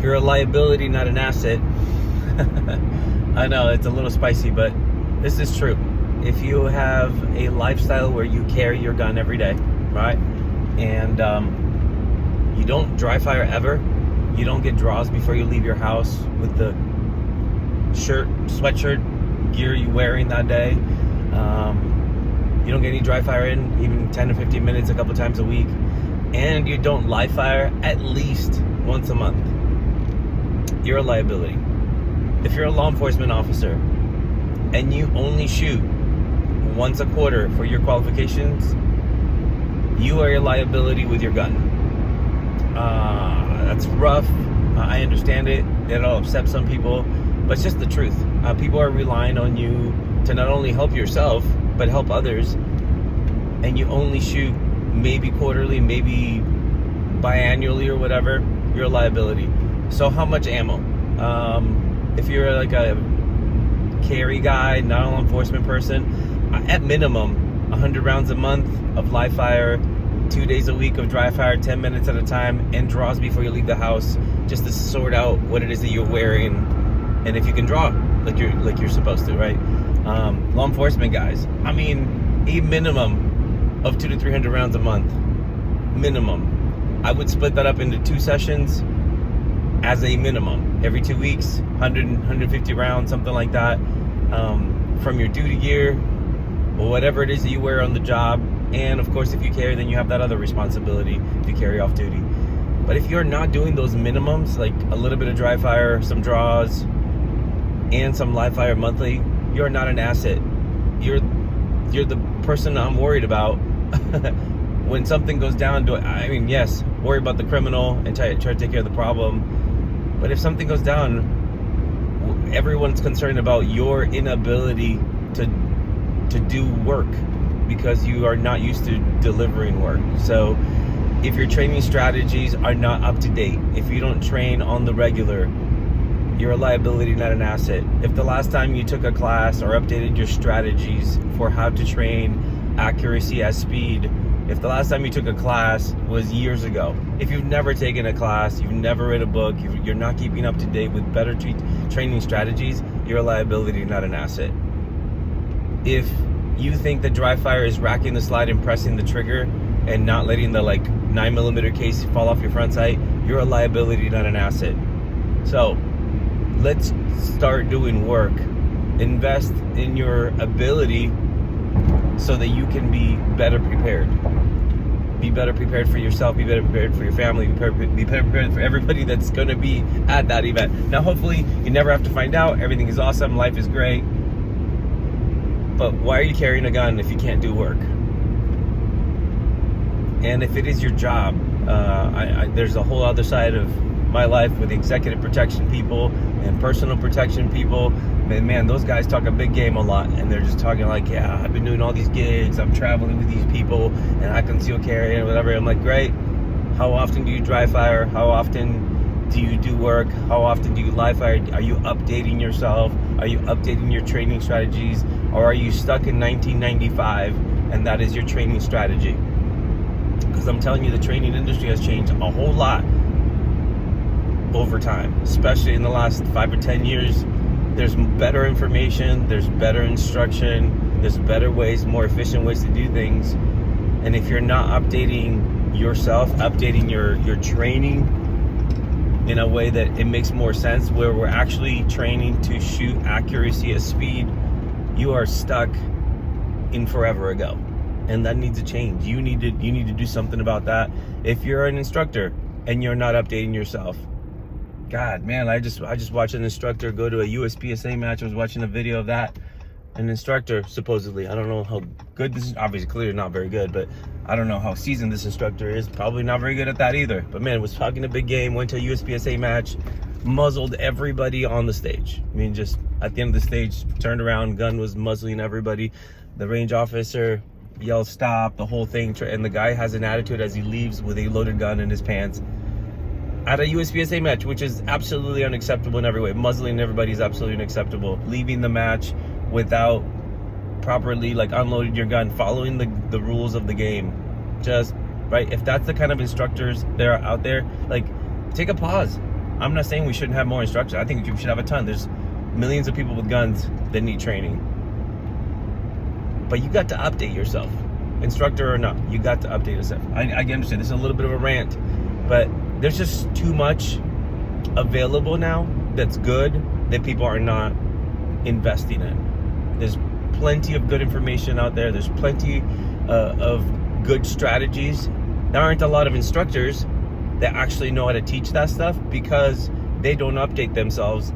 You're a liability, not an asset. I know it's a little spicy, but this is true. If you have a lifestyle where you carry your gun every day, right? And you don't dry fire ever, you don't get draws before you leave your house with the sweatshirt gear you're wearing that day. You don't get any dry fire in, even 10 to 15 minutes a couple times a week. And you don't live fire at least once a month. You're a liability. If you're a law enforcement officer and you only shoot once a quarter for your qualifications, you are a liability with your gun. That's rough. I understand it. It'll upset some people, but it's just the truth. People are relying on you to not only help yourself, but help others. And you only shoot maybe quarterly, maybe biannually or whatever. You're a liability. So how much ammo? If you're like a carry guy, not a law enforcement person, at minimum 100 rounds a month of live fire, 2 days a week of dry fire, 10 minutes at a time, and draws before you leave the house, just to sort out what it is that you're wearing, and if you can draw like you're supposed to, right? Law enforcement guys, I mean, a minimum of 200 to 300 rounds a month, minimum. I would split that up into 2 sessions as a minimum. Every 2 weeks, 100, 150 rounds, something like that, from your duty gear, or whatever it is that you wear on the job. And of course, if you carry, then you have that other responsibility if you carry off duty. But if you're not doing those minimums, like a little bit of dry fire, some draws, and some live fire monthly, you're not an asset. You're the person I'm worried about. When something goes down, I mean, yes, worry about the criminal and try to take care of the problem. But if something goes down, everyone's concerned about your inability to do work because you are not used to delivering work. So if your training strategies are not up to date, if you don't train on the regular, you're a liability, not an asset. If the last time you took a class or updated your strategies for how to train accuracy as speed, if the last time you took a class was years ago, if you've never taken a class, you've never read a book, you're not keeping up to date with better training strategies, you're a liability, not an asset. If you think that dry fire is racking the slide and pressing the trigger and not letting the 9mm case fall off your front sight, you're a liability, not an asset. So let's start doing work. Invest in your ability so that you can be better prepared. Be better prepared for yourself, be better prepared for your family, be better prepared for everybody that's going to be at that event. Now, hopefully, you never have to find out. Everything is awesome. Life is great. But why are you carrying a gun if you can't do work? And if it is your job, there's a whole other side of my life with executive protection people and personal protection people. And man, those guys talk a big game a lot, and they're just talking like, yeah, I've been doing all these gigs, I'm traveling with these people, and I conceal carry and whatever. I'm like, great. How often do you dry fire? How often do you do work? How often do you live fire? Are you updating yourself? Are you updating your training strategies? Or are you stuck in 1995 and that is your training strategy? Because I'm telling you, the training industry has changed a whole lot over time, especially in the last 5 or 10 years. There's better information, there's better instruction, there's better ways, more efficient ways to do things. And if you're not updating yourself, updating your training in a way that it makes more sense, where we're actually training to shoot accuracy at speed, you are stuck in forever ago. And that needs to change. You need to do something about that. If you're an instructor and you're not updating yourself, God, man, I just watched an instructor go to a USPSA match. I was watching a video of that. An instructor, supposedly, I don't know how good this is, obviously clearly not very good, but I don't know how seasoned this instructor is. Probably not very good at that either. But man, was talking a big game, went to a USPSA match, muzzled everybody on the stage. I mean, just at the end of the stage, turned around, gun was muzzling everybody. The range officer yelled stop, the whole thing, and the guy has an attitude as he leaves with a loaded gun in his pants at a USPSA match, which is absolutely unacceptable in every way. Muzzling everybody is absolutely unacceptable. Leaving the match without properly unloading your gun, following the rules of the game, just right. If that's the kind of instructors that are out there, take a pause. I'm not saying we shouldn't have more instructors. I think we should have a ton. There's millions of people with guns that need training. But you got to update yourself. Instructor or not, you got to update yourself. I understand this is a little bit of a rant, but there's just too much available now that's good that people are not investing in. There's plenty of good information out there. There's plenty of good strategies. There aren't a lot of instructors that actually know how to teach that stuff because they don't update themselves.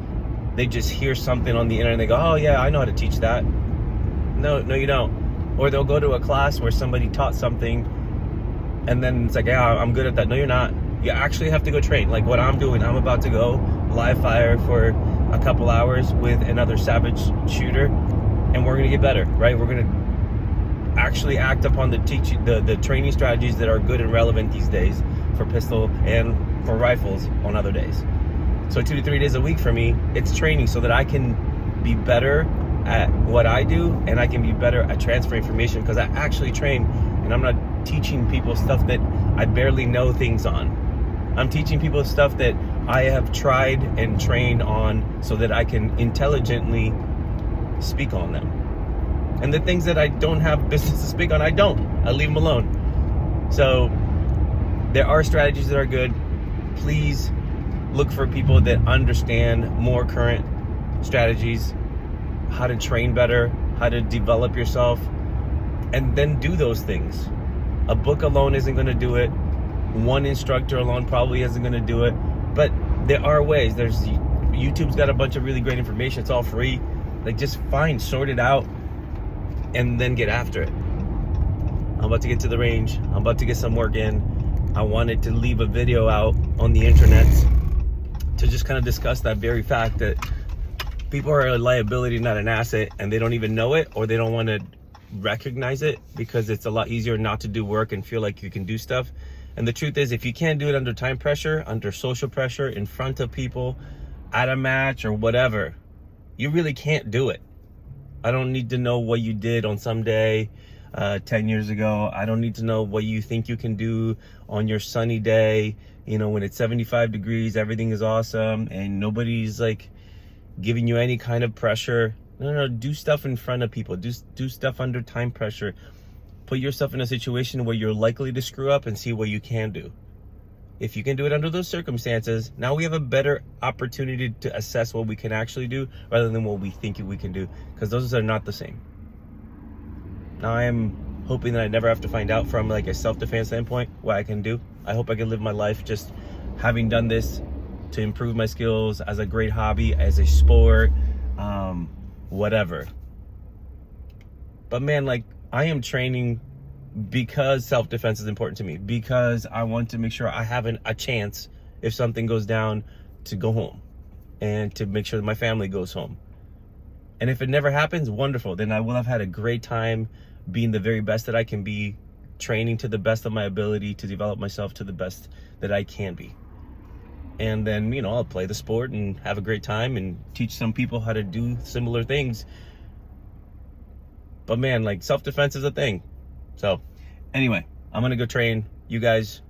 They just hear something on the internet and they go, oh yeah, I know how to teach that. No, you don't. Or they'll go to a class where somebody taught something and then it's like, yeah, I'm good at that. No, you're not. You actually have to go train. Like what I'm doing, I'm about to go live fire for a couple hours with another savage shooter and we're gonna get better, right? We're gonna actually act upon the training strategies that are good and relevant these days for pistol and for rifles on other days. So 2 to 3 days a week for me, it's training so that I can be better at what I do and I can be better at transfer information because I actually train and I'm not teaching people stuff that I barely know things on. I'm teaching people stuff that I have tried and trained on so that I can intelligently speak on them. And the things that I don't have business to speak on, I leave them alone. So there are strategies that are good. Please look for people that understand more current strategies, how to train better, how to develop yourself, and then do those things. A book alone isn't going to do it. One instructor alone probably isn't going to do it. But there are ways. YouTube's got a bunch of really great information. It's all free. Like just sort it out, and then get after it. I'm about to get to the range. I'm about to get some work in. I wanted to leave a video out on the internet to just kind of discuss that very fact that people are a liability, not an asset, and they don't even know it or they don't want to recognize it because it's a lot easier not to do work and feel like you can do stuff. And the truth is, if you can't do it under time pressure, under social pressure, in front of people, at a match or whatever, you really can't do it. I don't need to know what you did on some day 10 years ago. I don't need to know what you think you can do on your sunny day, when it's 75 degrees, everything is awesome and nobody's like giving you any kind of pressure. No, do stuff in front of people. Do stuff under time pressure. Put yourself in a situation where you're likely to screw up and see what you can do. If you can do it under those circumstances, now we have a better opportunity to assess what we can actually do rather than what we think we can do, because those are not the same. Now I am hoping that I never have to find out from like a self-defense standpoint what I can do. I hope I can live my life just having done this to improve my skills as a great hobby, as a sport, whatever. But man, like I am training because self-defense is important to me, because I want to make sure I have a chance if something goes down to go home and to make sure that my family goes home. And if it never happens, wonderful. Then I will have had a great time being the very best that I can be, training to the best of my ability to develop myself to the best that I can be. And then, I'll play the sport and have a great time and teach some people how to do similar things. But man, like self-defense is a thing. So anyway, I'm going to go train. You guys,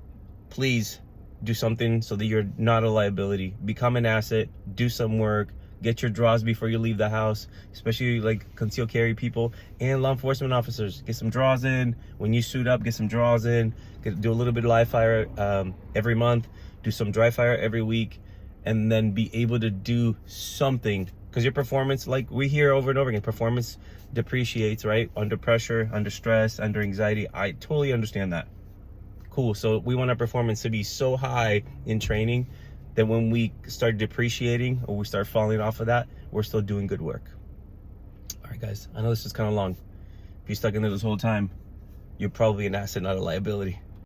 please do something so that you're not a liability. Become an asset. Do some work. Get your draws before you leave the house, especially like concealed carry people and law enforcement officers. Get some draws in. When you suit up, get some draws in. Do a little bit of live fire every month. Do some dry fire every week. And then be able to do something. Because your performance, like we hear over and over again, performance depreciates, right? Under pressure, under stress, under anxiety. I totally understand that. Cool. So we want our performance to be so high in training that when we start depreciating or we start falling off of that, we're still doing good work. All right, guys. I know this is kind of long. If you stuck in there this whole time, you're probably an asset, not a liability.